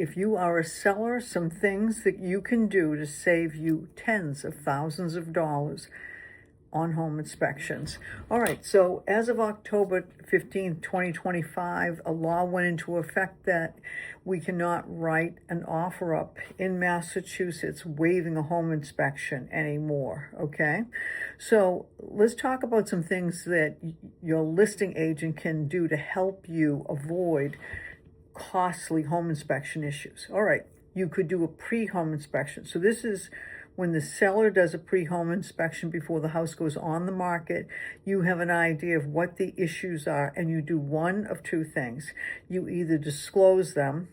if you are a seller, some things that you can do to save you tens of thousands of dollars on home inspections. All right, so as of October 15th, 2025, a law went into effect that we cannot write an offer up in Massachusetts waiving a home inspection anymore, okay? So let's talk about some things that your listing agent can do to help you avoid costly home inspection issues. All right, you could do a pre-home inspection. So this is when the seller does a pre-home inspection before the house goes on the market. You have an idea of what the issues are, and you do one of two things. You either disclose them,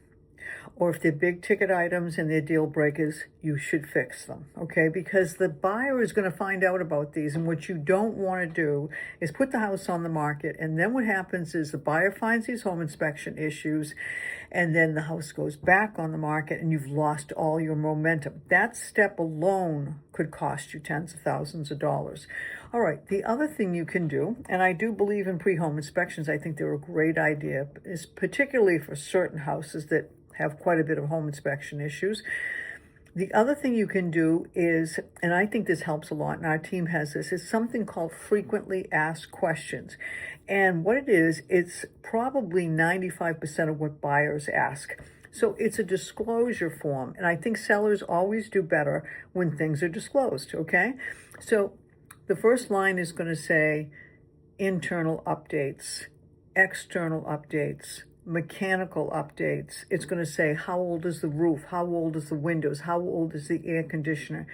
or if they're big ticket items and they're deal breakers, you should fix them, okay? Because the buyer is going to find out about these, and what you don't want to do is put the house on the market, and then what happens is the buyer finds these home inspection issues, and then the house goes back on the market and you've lost all your momentum. That step alone could cost you tens of thousands of dollars. All right, the other thing you can do, and I do believe in pre-home inspections, I think they're a great idea, is particularly for certain houses that have quite a bit of home inspection issues. The other thing you can do is, and I think this helps a lot, and our team has this, is something called frequently asked questions. And what it is, it's probably 95% of what buyers ask. So it's a disclosure form, and I think sellers always do better when things are disclosed, okay? So the first line is going to say internal updates, external updates, mechanical updates. It's going to say, how old is the roof? How old is the windows? How old is the air conditioner?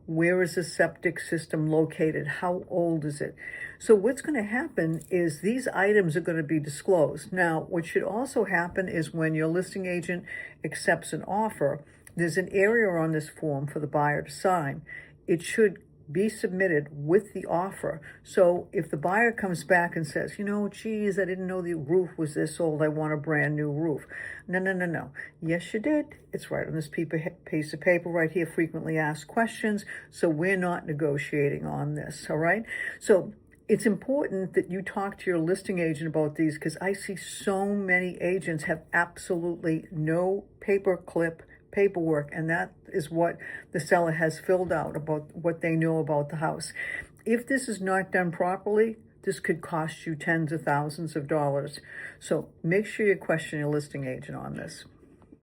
Where is the septic system located? How old is it? So what's going to happen is these items are going to be disclosed. Now, what should also happen is when your listing agent accepts an offer, there's an area on this form for the buyer to sign. It should be submitted with the offer. So if the buyer comes back and says, geez, I didn't know the roof was this old, I want a brand new roof. No. Yes, you did. It's right on this piece of paper right here, frequently asked questions. So we're not negotiating on this, all right? So it's important that you talk to your listing agent about these, because I see so many agents have absolutely no paperwork, and that is what the seller has filled out about what they know about the house. If this is not done properly, this could cost you tens of thousands of dollars. So make sure you question your listing agent on this.